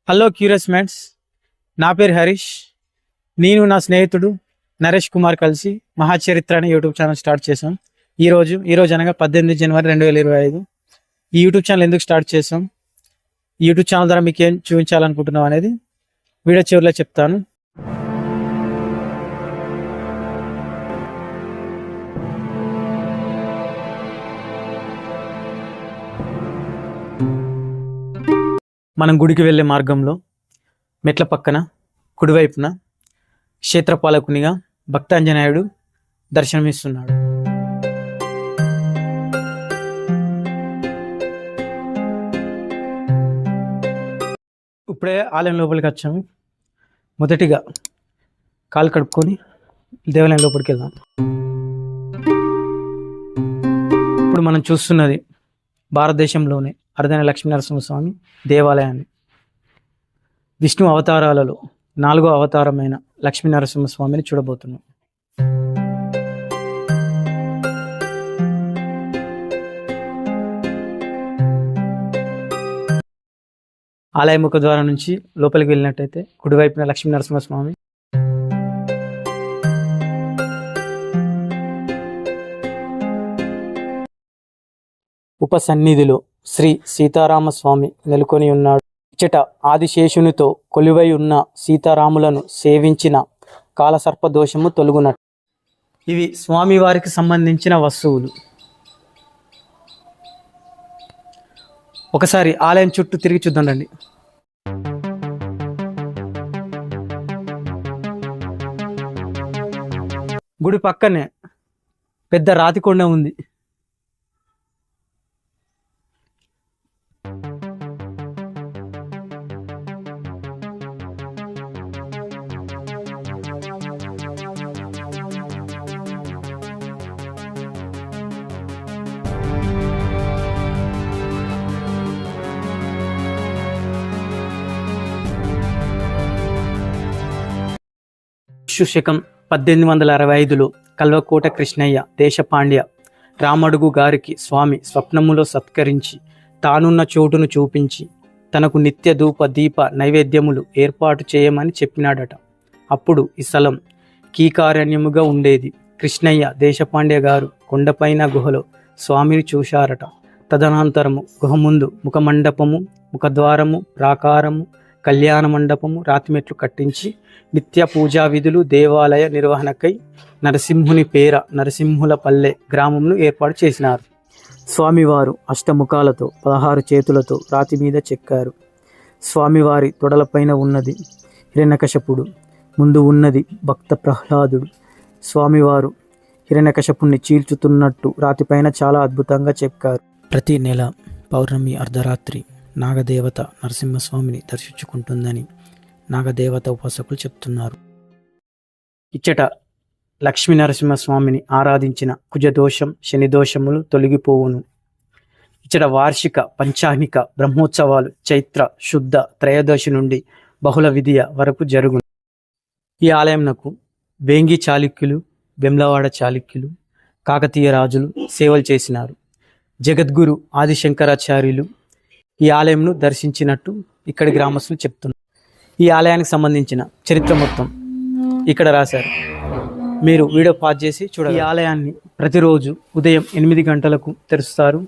Hello curious minds, నా పేరు హరీష్. నేను నా స్నేహితుడు నరేష్ కుమార్ కలిసి మహాచరిత్ర అనే యూట్యూబ్ ఛానల్ స్టార్ట్ చేసాం. ఈరోజు అనగా 18 జనవరి 2025. ఈ యూట్యూబ్ ఛానల్ ఎందుకు స్టార్ట్ చేసాం, ఈ యూట్యూబ్ ఛానల్ ద్వారా మీకు ఏం చూపించాలనుకుంటున్నాం అనేది వీడియో చివరిలో చెప్తాను. మనం గుడికి వెళ్ళే మార్గంలో మెట్ల పక్కన కుడివైపున క్షేత్రపాలకునిగా భక్తాంజనేయుడు దర్శనమిస్తున్నాడు. ఇప్పుడే ఆలయం లోపలికి వచ్చాము. మొదటిగా కాలు కడుక్కొని దేవాలయం లోపలికి వెళ్దాం. ఇప్పుడు మనం చూస్తున్నది భారతదేశంలోనే అరుదైన లక్ష్మీనరసింహస్వామి దేవాలయాన్ని. విష్ణు అవతారాలలో 4వ అవతారమైన లక్ష్మీనరసింహస్వామిని చూడబోతున్నాం. ఆలయ ముఖ ద్వారం నుంచి లోపలికి వెళ్ళినట్టయితే కుడివైపున లక్ష్మీనరసింహస్వామి, ఉపసన్నిధిలో శ్రీ సీతారామస్వామి నెలకొని ఉన్నాడు. ఇచ్చట ఆదిశేషునితో కొలువై ఉన్న సీతారాములను సేవించిన కాలసర్ప దోషము తొలగునట్టు. ఇవి స్వామివారికి సంబంధించిన వస్తువులు. ఒకసారి ఆలయం చుట్టూ తిరిగి చూద్దాం రండి. గుడి పక్కనే పెద్ద రాతి కొండ ఉంది. శకం 1865లో కల్వకోట కృష్ణయ్య దేశపాండ్య రామడుగు గారికి స్వామి స్వప్నములో సత్కరించి తానున్న చోటును చూపించి తనకు నిత్య ధూప దీప నైవేద్యములు ఏర్పాటు చేయమని చెప్పినాడట. అప్పుడు ఈ స్థలం కీకారణ్యముగా ఉండేది. కృష్ణయ్య దేశపాండ్య గారు కొండపైన గుహలో స్వామిని చూశారట. తదనంతరము గుహ ముందు ముఖమండపము, ముఖద్వారము, ప్రాకారము, కళ్యాణ మండపము, రాతిమెట్లు కట్టించి నిత్య పూజా విధులు, దేవాలయ నిర్వహణకై నరసింహుని పేర నరసింహుల పల్లె గ్రామంను ఏర్పాటు చేసినారు. స్వామివారు అష్టముఖాలతో 16 చేతులతో రాతి మీద చెక్కారు. స్వామివారి తొడలపైన ఉన్నది హిరణ్యకశపుడు, ముందు ఉన్నది భక్త ప్రహ్లాదుడు. స్వామివారు హిరణ్యకశపుణ్ణి చీల్చుతున్నట్టు రాతిపైన చాలా అద్భుతంగా చెక్కారు. ప్రతి నెల పౌర్ణమి అర్ధరాత్రి నాగదేవత నరసింహస్వామిని దర్శించుకుంటుందని నాగదేవత ఉపాసకులు చెప్తున్నారు. ఇచ్చట లక్ష్మీ నరసింహస్వామిని ఆరాధించిన కుజదోషం, శనిదోషములు తొలగిపోవును. ఇచ్చట వార్షిక పంచాహ్నిక బ్రహ్మోత్సవాలు చైత్ర శుద్ధ త్రయోదశి నుండి బహుళ విధియ వరకు జరుగును. ఈ ఆలయంనకు వేంగి చాళుక్యులు, వెమ్లవాడ చాళుక్యులు, కాకతీయ రాజులు సేవలు చేసినారు. జగద్గురు ఆదిశంకరాచార్యులు ఈ ఆలయంను దర్శించినట్టు ఇక్కడి గ్రామస్తులు చెప్తున్నారు. ఈ ఆలయానికి సంబంధించిన చరిత్ర మొత్తం ఇక్కడ రాశారు. మీరు వీడియో పాజ్ చేసి చూడండి. ఈ ఆలయాన్ని ప్రతిరోజు ఉదయం 8 గంటలకు తెరుస్తారు,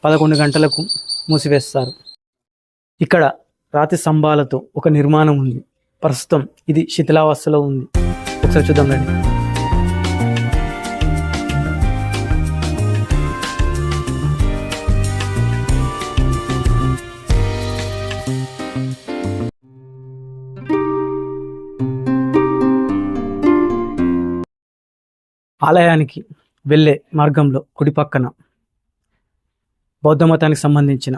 11 గంటలకు మూసివేస్తారు. ఇక్కడ రాతి స్తంభాలతో ఒక నిర్మాణం ఉంది. ప్రస్తుతం ఇది శిథిలావస్థలో ఉంది. ఒకసారి చూద్దాం రండి. ఆలయానికి వెళ్ళే మార్గంలో కుడి పక్కన బౌద్ధ మతానికి సంబంధించిన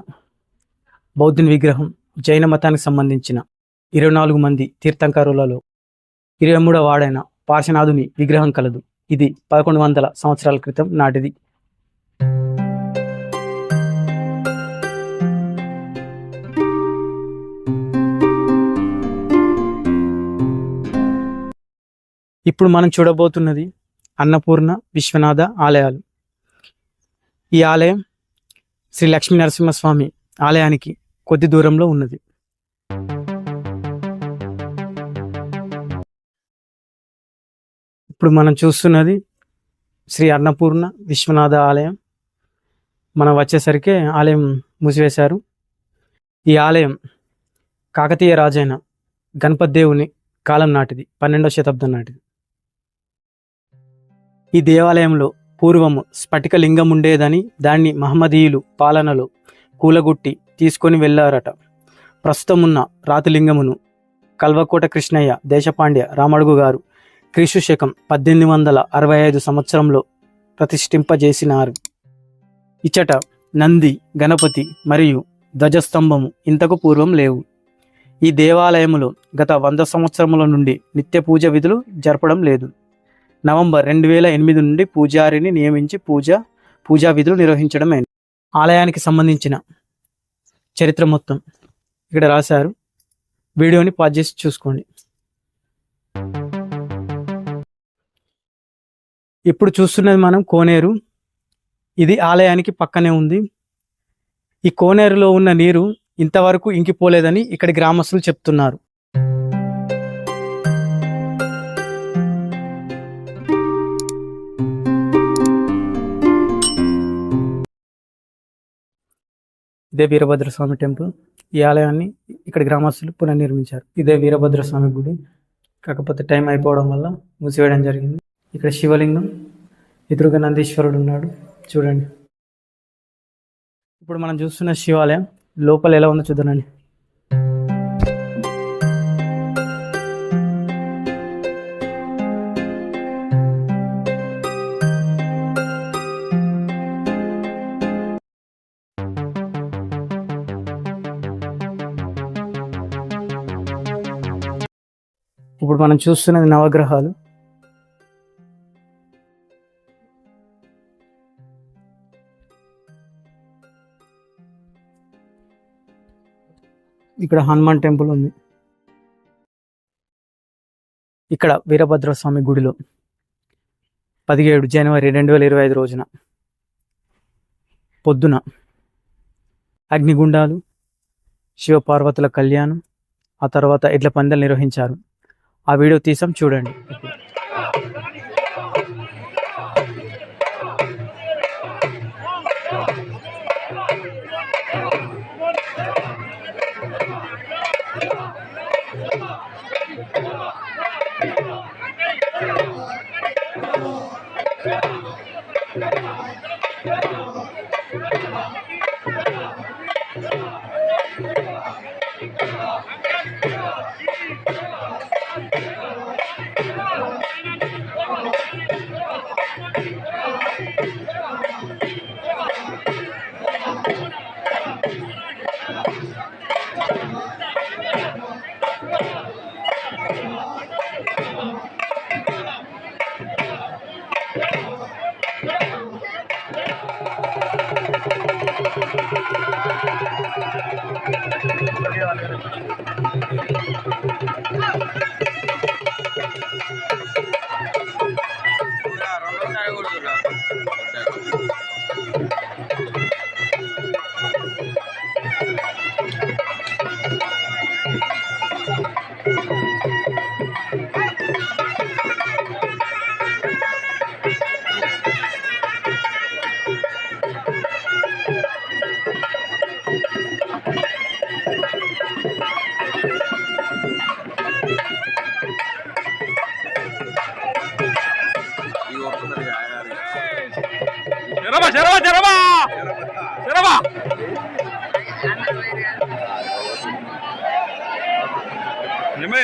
బౌద్ధుని విగ్రహం, జైన మతానికి సంబంధించిన 24 మంది తీర్థంకరులలో 23వ వాడైన పార్శ్వనాథుని విగ్రహం కలదు. ఇది 1100 సంవత్సరాల క్రితం నాటిది. ఇప్పుడు మనం చూడబోతున్నది అన్నపూర్ణ విశ్వనాథ ఆలయాలు. ఈ ఆలయం శ్రీ లక్ష్మీ నరసింహస్వామి ఆలయానికి కొద్ది దూరంలో ఉన్నది. ఇప్పుడు మనం చూస్తున్నది శ్రీ అన్నపూర్ణ విశ్వనాథ ఆలయం. మనం వచ్చేసరికి ఆలయం మూసివేశారు. ఈ ఆలయం కాకతీయ రాజైన గణపతి దేవుని కాలం నాటిది, 12వ శతాబ్దం నాటిది. ఈ దేవాలయంలో పూర్వము స్ఫటిక లింగం ఉండేదని దాన్ని మహమ్మదీయులు పాలనలో కూలగొట్టి తీసుకొని వెళ్ళారట. ప్రస్తుతం ఉన్న రాతిలింగమును కల్వకోట కృష్ణయ్య దేశపాండ్య రామడుగు గారు క్రీస్తు శకం 1865 సంవత్సరంలో ప్రతిష్ఠింపజేసినారు. ఇచ్చట నంది, గణపతి మరియు ధ్వజస్తంభము ఇంతకు పూర్వం లేవు. ఈ దేవాలయములో గత 100 సంవత్సరముల నుండి నిత్య పూజ విధులు జరపడం లేదు. నవంబర్ 2008 నుండి పూజారిని నియమించి పూజా విధులు నిర్వహించడం అయింది. ఆలయానికి సంబంధించిన చరిత్ర మొత్తం ఇక్కడ రాశారు. వీడియోని పాజ్ చేసి చూసుకోండి. ఇప్పుడు చూస్తున్నది మనం కోనేరు. ఇది ఆలయానికి పక్కనే ఉంది. ఈ కోనేరులో ఉన్న నీరు ఇంతవరకు ఇంకిపోలేదని ఇక్కడి గ్రామస్తులు చెప్తున్నారు. ఇదే వీరభద్రస్వామి టెంపుల్. ఈ ఆలయాన్ని ఇక్కడ గ్రామస్తులు పునర్నిర్మించారు. ఇదే వీరభద్రస్వామి గుడి, కాకపోతే టైం అయిపోవడం వల్ల మూసివేయడం జరిగింది. ఇక్కడ శివలింగం, ఎదురుగా నందీశ్వరుడు ఉన్నాడు చూడండి. ఇప్పుడు మనం చూస్తున్న శివాలయం లోపల ఎలా ఉందో చూద్దానండి. ఇప్పుడు మనం చూస్తున్నది నవగ్రహాలు. ఇక్కడ హనుమాన్ టెంపుల్ ఉంది. ఇక్కడ వీరభద్రస్వామి గుడిలో 17 జనవరి 2025 రోజున పొద్దున అగ్నిగుండాలు, శివపార్వతుల కళ్యాణం, ఆ తర్వాత ఎడ్ల పందాలు నిర్వహించారు. ఆ వీడియో తీసాం చూడండి.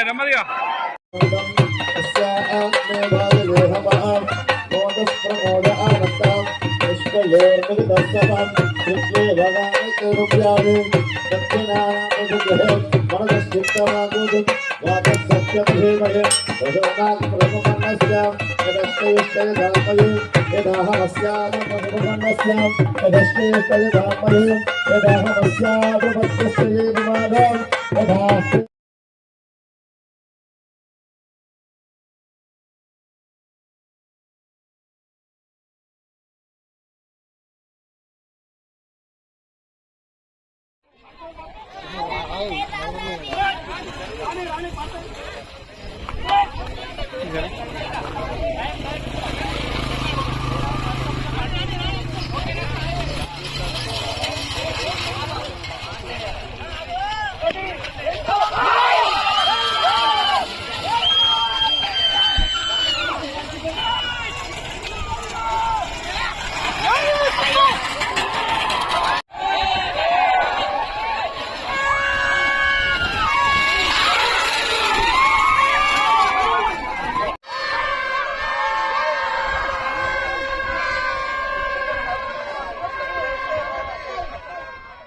నెమ్మదిగా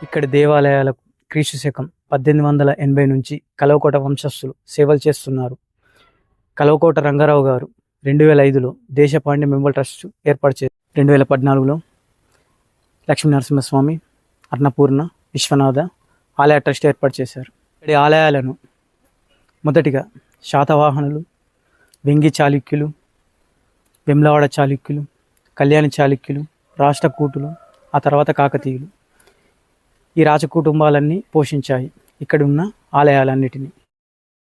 ఇక్కడి దేవాలయాలకు క్రీస్తు శకం 1880 నుంచి కలవకోట వంశస్థులు సేవలు చేస్తున్నారు. కలవకోట రంగారావు గారు 2005లో దేశపాండ్య మెంబర్ ట్రస్ట్ ఏర్పాటు చేశారు. 2014లో లక్ష్మీ నరసింహస్వామి, అన్నపూర్ణ, విశ్వనాథ ఆలయ ట్రస్ట్ ఏర్పాటు చేశారు. ఇక్కడి ఆలయాలను మొదటిగా శాతవాహనులు, వెంగి చాళుక్యులు, వెమ్లవాడ చాళుక్యులు, కళ్యాణి చాళుక్యులు, రాష్ట్రకూటులు, ఆ తర్వాత కాకతీయులు ఈ రాజకుటుంబాలన్నీ పోషించాయి ఇక్కడ ఉన్న ఆలయాలన్నిటినీ.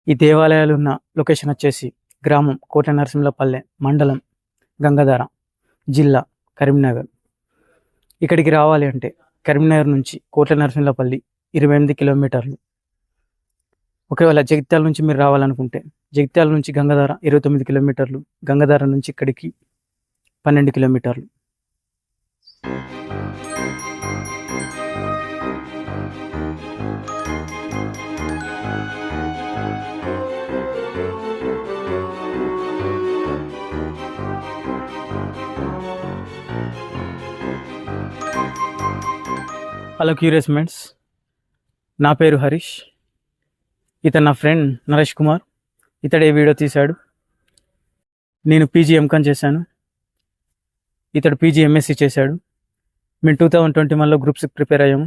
ఈ దేవాలయాలు ఉన్న లొకేషన్ వచ్చేసి గ్రామం కోట నరసింహపల్లె, మండలం గంగాధర, జిల్లా కరీంనగర్. ఇక్కడికి రావాలి అంటే కరీంనగర్ నుంచి కోట నరసింహపల్లి 28 కిలోమీటర్లు. ఒకవేళ జగిత్యాల నుంచి మీరు రావాలనుకుంటే జగిత్యాల నుంచి గంగాధర 29 కిలోమీటర్లు, గంగాధర నుంచి ఇక్కడికి 12 కిలోమీటర్లు. హలో క్యూరియస్ మైండ్స్, నా పేరు హరీష్. ఇతను నా ఫ్రెండ్ నరేష్ కుమార్. ఇతడే వీడియో తీశాడు. నేను పీజీ ఎంకాన్ చేశాను, ఇతడు పీజీ ఎంఎస్సి చేశాడు. మేము 2021లో గ్రూప్స్కి ప్రిపేర్ అయ్యాము.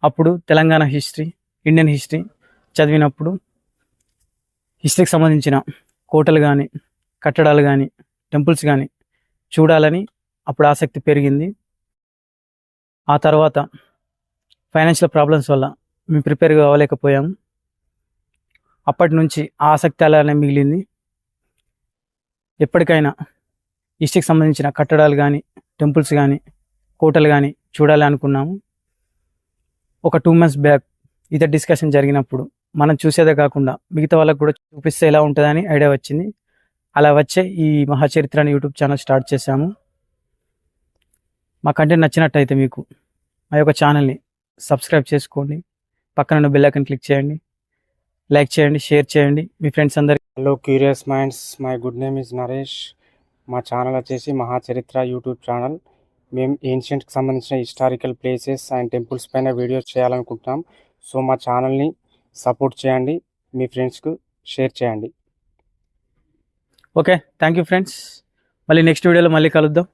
అప్పుడు తెలంగాణ హిస్టరీ, ఇండియన్ హిస్టరీ చదివినప్పుడు హిస్టరీకి సంబంధించిన కోటలు కానీ, కట్టడాలు కానీ, టెంపుల్స్ కానీ చూడాలని అప్పుడు ఆసక్తి పెరిగింది. ఆ తర్వాత ఫైనాన్షియల్ ప్రాబ్లమ్స్ వల్ల మేము ప్రిపేర్గా అవ్వలేకపోయాము. అప్పటి నుంచి ఆ ఆసక్తి అలానే మిగిలింది. ఎప్పటికైనా హిస్టరీకి సంబంధించిన కట్టడాలు కానీ, టెంపుల్స్ కానీ, కోటలు కానీ చూడాలి అనుకున్నాము. ఒక 2 months బ్యాక్ ఇతర డిస్కషన్ జరిగినప్పుడు మనం చూసేదే కాకుండా మిగతా వాళ్ళకు కూడా చూపిస్తే ఎలా ఉంటుందని ఐడియా వచ్చింది. అలా వచ్చే ఈ మహాచరిత్ర అని యూట్యూబ్ ఛానల్ స్టార్ట్ చేశాము. మా కంటెంట్ నచ్చినట్టయితే మీకు మా యొక్క ఛానల్ని సబ్స్క్రైబ్ చేసుకోండి, పక్కన ఉన్న బెల్ ఐకాన్ క్లిక్ చేయండి, లైక్ చేయండి, షేర్ చేయండి మీ ఫ్రెండ్స్ అందరికి. Hello curious minds, my good name is Naresh. మా ఛానల్ వచ్చేసి మహాచరిత్ర యూట్యూబ్ ఛానల్. మేము ఏన్షియంట్కి సంబంధించిన హిస్టారికల్ ప్లేసెస్ అండ్ టెంపుల్స్ పైన వీడియోస్ చేయాలనుకుంటున్నాం. సో మా ఛానల్ని సపోర్ట్ చేయండి, మీ ఫ్రెండ్స్కు షేర్ చేయండి. Okay, thank you friends. మళ్ళీ నెక్స్ట్ వీడియోలో మళ్ళీ కలుద్దాం.